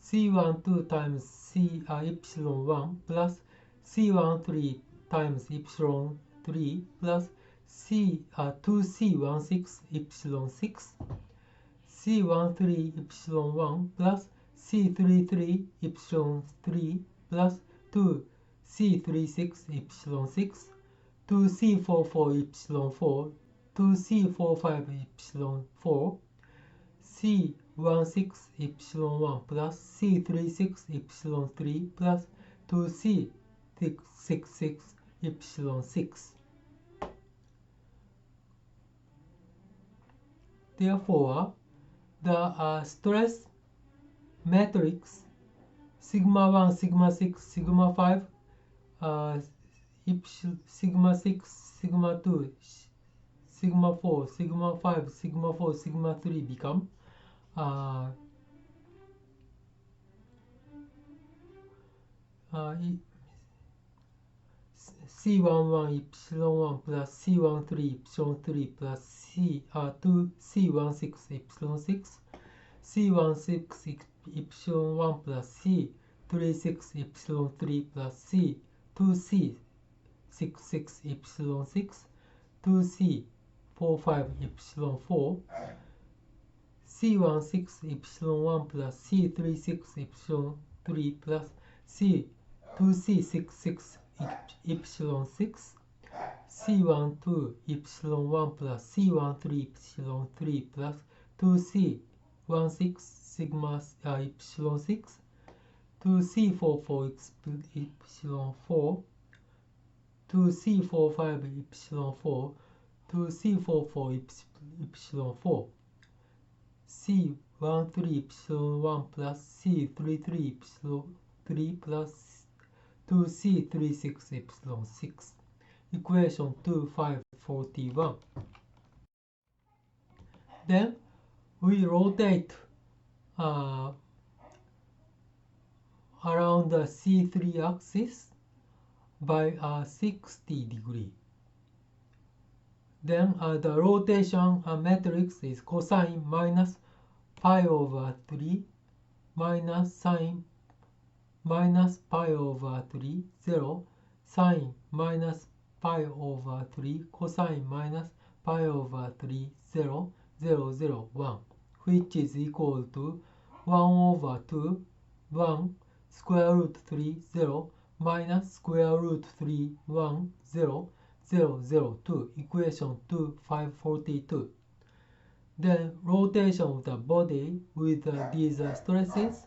C12 times C epsilon 1 plus C13 times epsilon 3 plus C 2C16 epsilon 6, C13 epsilon 1 plus C33 epsilon 3 plus 2 C36 epsilon 6, 2C44 epsilon 4, 2C45 epsilon 4, C16 epsilon 1 plus C36 epsilon 3 plus 2C66 epsilon 6. Therefore, the stress matrix sigma 1, sigma 6, sigma 5, sigma 6, sigma 2, sigma 4, sigma 5, sigma 4, sigma 3 become C11 epsilon 1 plus C13 epsilon 3 plus C16 epsilon 6, C16 epsilon 1 plus C36 epsilon 3 plus C2C66 epsilon 6, 2C45 epsilon 4, C16 epsilon 1 plus C36 epsilon 3 plus C2C66 epsilon 6, C12 epsilon 1 plus C13 epsilon 3 plus 2C16 sigma epsilon 6, 2c44 epsilon 4, 2c45 epsilon 4, 2c44 epsilon 4, c13 epsilon 1 plus c33 epsilon 3 plus 2c36 epsilon 6. Equation 2541. Then we rotate around the C3 axis by 60 degree. Then the rotation matrix is cosine minus pi over 3 minus sine minus pi over 3, 0, sine minus pi over 3, cosine minus pi over 3, 0, 0, 0, 1, which is equal to 1 over 2, 1, square root 3, 0, minus square root 3, 1, 0, 0, 0, 2, equation 2542. Then rotation of the body with these stresses,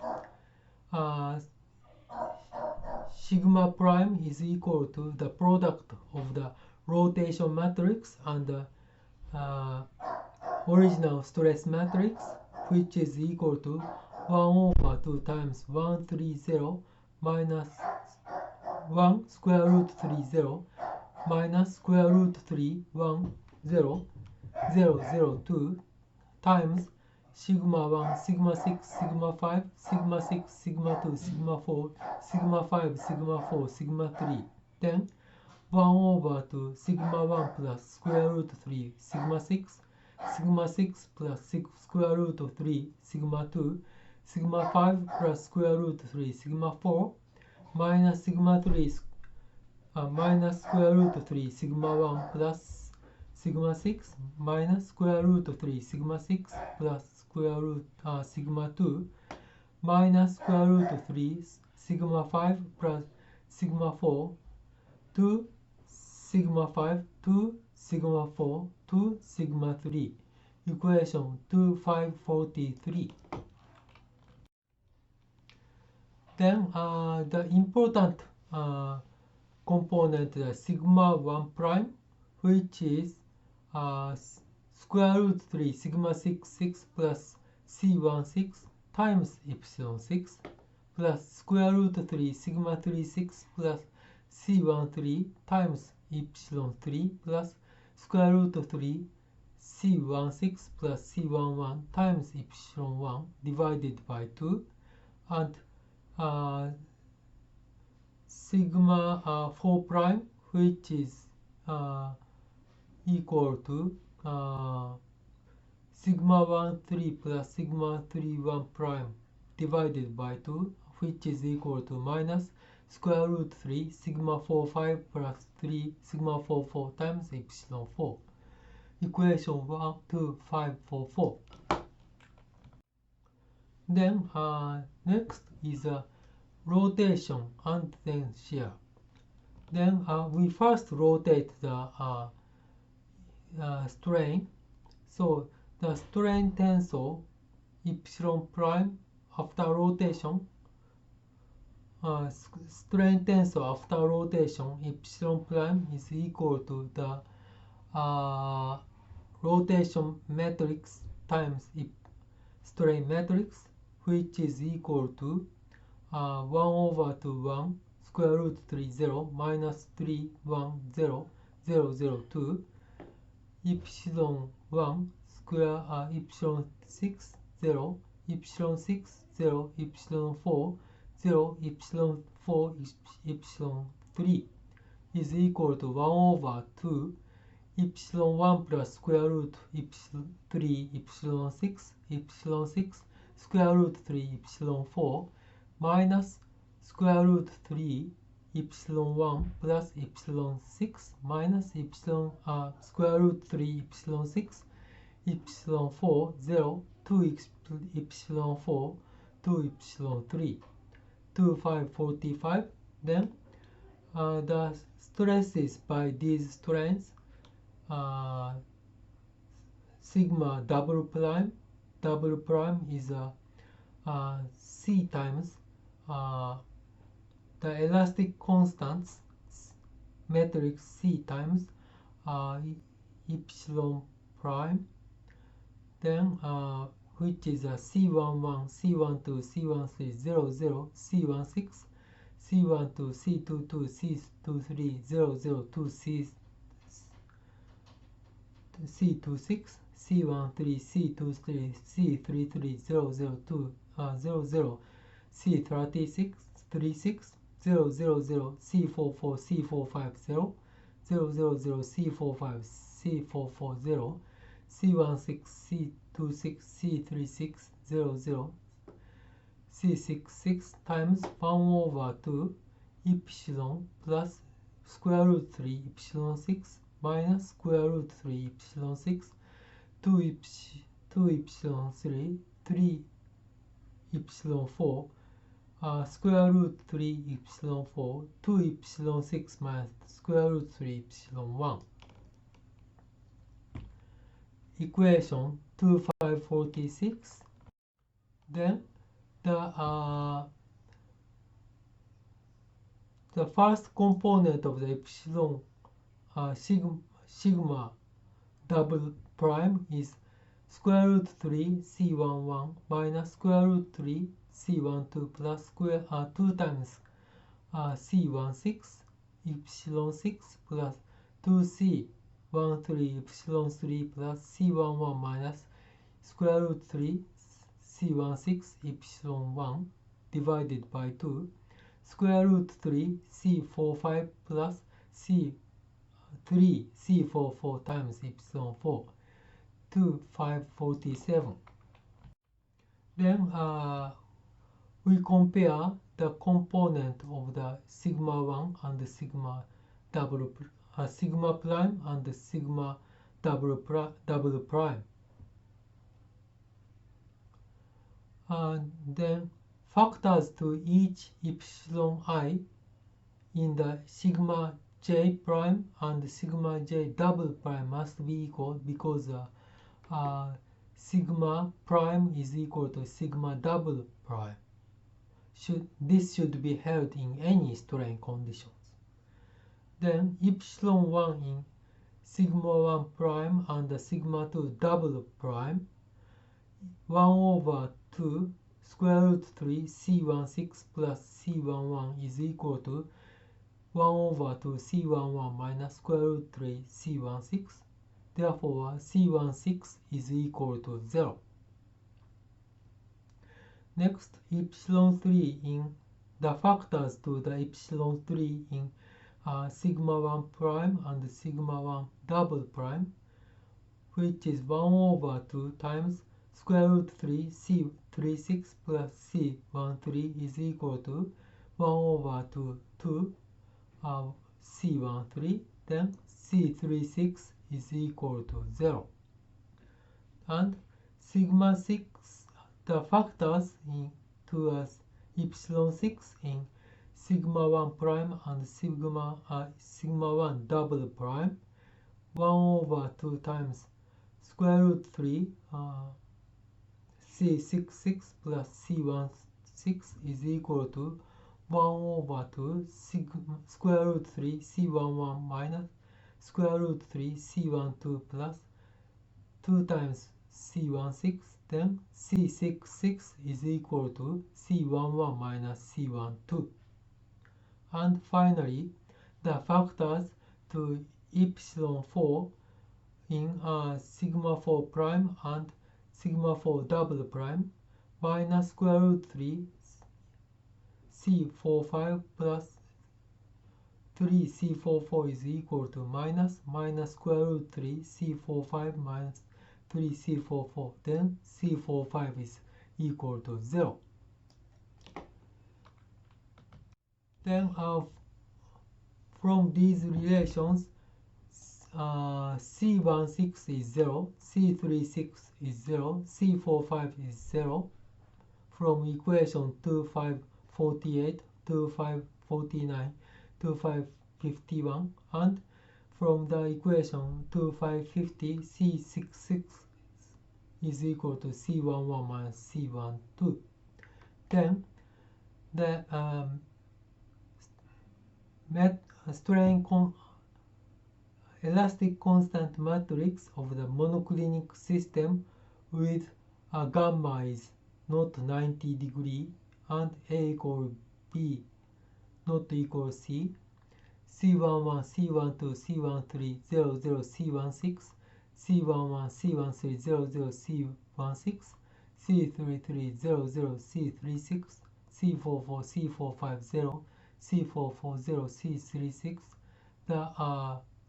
sigma prime is equal to the product of the rotation matrix and the original stress matrix, which is equal to 1 over 2 times 130 minus 1 square root 30 minus square root 3 1 0 0 0 2 times sigma 1 sigma 6 sigma 5 sigma 6 sigma 2 sigma 4 sigma 5 sigma 4 sigma 3. Then 1 over 2 sigma 1 plus square root 3 sigma 6 sigma 6 plus square root of 3 sigma 2 sigma 5 plus square root 3 sigma 4 minus sigma 3 minus square root of 3 sigma 1 plus sigma 6 minus square root of 3 sigma 6 plus square root sigma 2 minus square root of 3 sigma 5 plus sigma 4 2 sigma 5 2 sigma 4 2 sigma 3. Equation 2543. Then the important component is sigma 1 prime, which is square root 3 sigma 6 6 plus c16 times epsilon 6 plus square root 3 sigma 3 6 plus c13 times epsilon 3 plus square root 3 c16 plus c11 times epsilon 1 divided by 2, and sigma 4 prime, which is equal to sigma 1 3 plus sigma 3 1 prime divided by 2, which is equal to minus square root 3 sigma 4 5 plus 3 sigma 4 4 times epsilon 4. Equation 12544. Then next is rotation and then shear. Then we first rotate the strain. So the strain tensor epsilon prime after rotation, strain tensor after rotation epsilon prime is equal to the rotation matrix times strain matrix, which is equal to 1 over 2 1 square root 3 0 minus 3 1 0 0 0 2 epsilon 1 square epsilon 6 0 epsilon 6 0 epsilon 4 0 epsilon 4 epsilon 3 is equal to 1 over 2 epsilon 1 plus square root epsilon 3 epsilon 6 epsilon 6 square root 3 epsilon 4 minus square root 3 epsilon 1 plus epsilon 6 minus epsilon square root 3 epsilon 6 epsilon 4 0 2 epsilon 4 2 epsilon 3 2545. Then the stresses by these strains, sigma double prime is C times the elastic constants matrix C times epsilon prime, then which is C11, C12, C13, 00, C16, C12, C22, C23, 002, C26, C13, C23, C33, 002, 00, C36, 36, 000, C44, C450, 000, C45, C440, C16, C26, C36, 00, C66 times 1 over 2 epsilon plus square root 3 epsilon 6 minus square root 3 epsilon 6 2 epsilon 3 3 epsilon 4 square root 3 epsilon 4 2 epsilon 6 minus square root 3 epsilon 1. Equation 2546. Then the first component of the epsilon sigma double prime is square root 3 C11 minus square root 3 C12 plus square 2 times C16 epsilon 6 plus 2C13 epsilon 3 plus C11 minus square root 3 C16 epsilon 1 divided by 2 square root 3 C45 plus C3 C44 times epsilon 4 to 547. Then we compare the component of the sigma 1 and the sigma sigma prime and the sigma double prime. Then factors to each epsilon I in the sigma j prime and sigma j double prime must be equal, because sigma prime is equal to sigma double prime. This should be held in any strain conditions. Then epsilon 1 in sigma 1 prime and the sigma 2 double prime 1 over 2 square root 3 C16 plus C11 is equal to 1 over 2 C11 minus square root 3 C16. Therefore, C16 is equal to 0. Next, epsilon 3 in the factors to the epsilon 3 in sigma 1 prime and sigma 1 double prime, which is 1 over 2 times square root 3 C36 plus C13 is equal to 1 over 2 C13, then C36 is equal to 0. And sigma 6, the factors to epsilon 6 in sigma 1 prime and sigma 1 double prime 1 over 2 times square root 3 C66 plus C16 is equal to 1 over 2 square root 3 C11 minus square root 3 C12 plus 2 times C16, then C66 is equal to C11 minus C12. And finally, the factors to epsilon 4 in sigma 4 prime and sigma 4 double prime minus square root 3 C45 plus 3 C44 is equal to minus square root 3 C45 minus 3 C44, then C45 is equal to 0. Then from these relations, C16 is 0, C36 is 0, C45 is 0 from equation 2548, 2549, 2551, and from the equation 2550, C66 is equal to C11 minus C12. Then the elastic constant matrix of the monoclinic system with gamma is not 90 degree and A equal B not equal C, C11, C12, C13, 00, C16, C11, C13, 00, C16, C33, 00, C36, C44, C450, C440, C36, the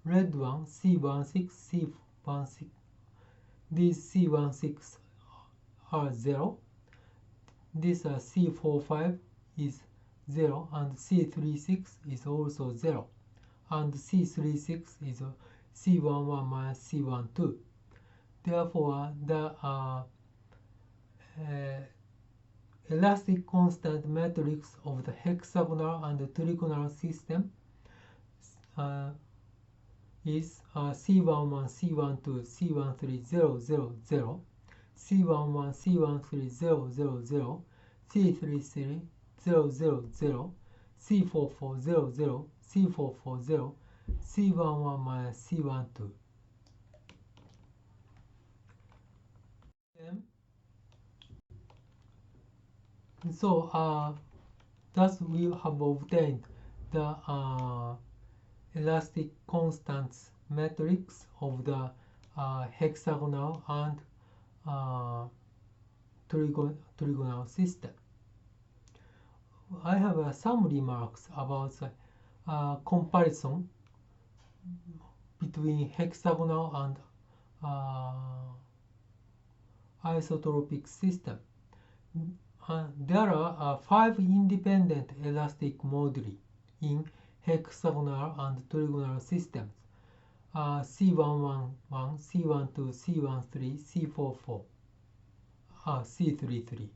red one, C16, C16, these C16 are 0, this C45 is 0 and C36 is also 0 and C36 is C11 minus C12. Therefore, the elastic constant matrix of the hexagonal and trigonal system is C11, C12, C13, 0, 0, 0, C11, C13, 0, 0, 0, C33, 0, 0, 0, C44, 0, 0, C440, C11 minus C12. So thus we have obtained the elastic constants matrix of the hexagonal and trigonal system. I have some remarks about the comparison between hexagonal and isotropic system. There are 5 independent elastic moduli in hexagonal and trigonal systems. C11, C12, C13, C44, C33.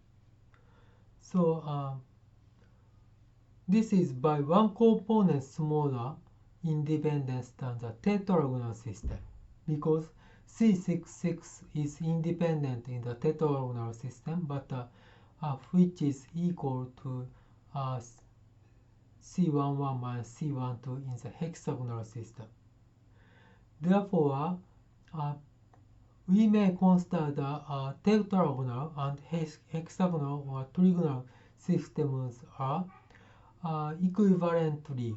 So this is by one component smaller independence than the tetragonal system because C66 is independent in the tetragonal system but which is equal to C11 minus C12 in the hexagonal system. Therefore, we may consider the tetragonal and hexagonal or trigonal systems are equivalently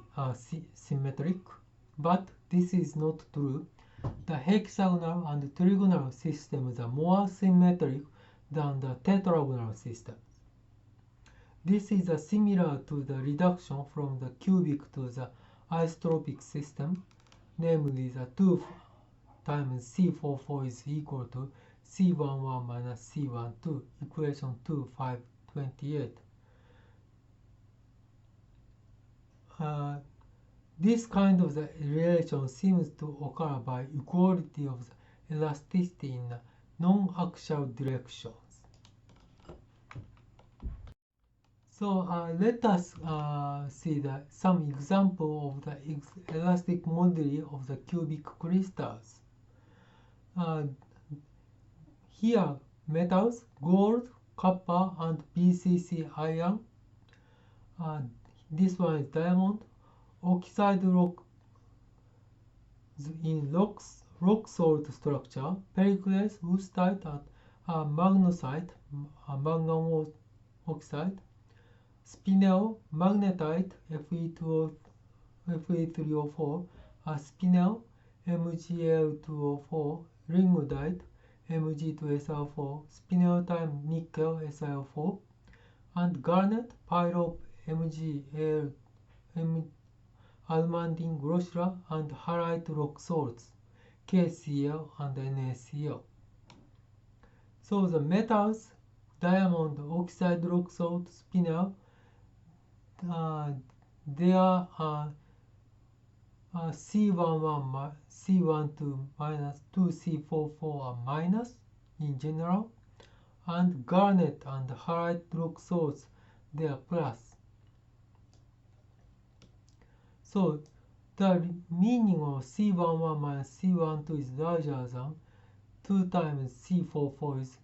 symmetric, but this is not true. The hexagonal and trigonal systems are more symmetric than the tetragonal systems. This is similar to the reduction from the cubic to the isotropic system, namely the 2 times C44 is equal to C11 minus C12, equation 2, 5, 28. This kind of the relation seems to occur by equality of the elasticity in non-axial directions. So let us see some example of the elastic moduli of the cubic crystals. Here metals, gold, copper and BCC iron. This one is diamond, oxide rock in rock salt structure, pericles, woodstite, and magnesite, manganese oxide, spinel, magnetite, Fe3O4, spinel, MgAl2O4, ringudite, Mg2SiO4, spinel time nickel SiO4, and garnet, pyrope, MgAl, almandine, groschra, and halite rock salts, KCl and NaCl. So the metals, diamond, oxide rock salt, spinel, they are C11, C12 minus 2C44 are minus in general, and garnet and halite rock salts they are plus. So the meaning of C11 minus C12 is larger than 2 times C44 is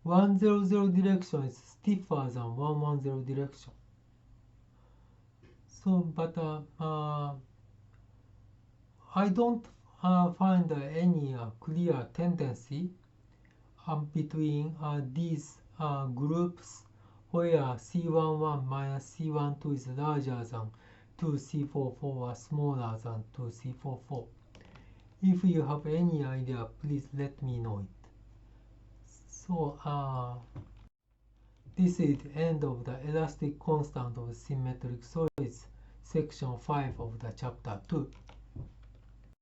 100 direction is stiffer than 110 direction. But I don't find any clear tendency between these groups where C11 minus C12 is larger than 2C44 or smaller than 2C44. If you have any idea, please let me know it. So this is the end of the elastic constant of symmetric solids, section 5 of the chapter 2.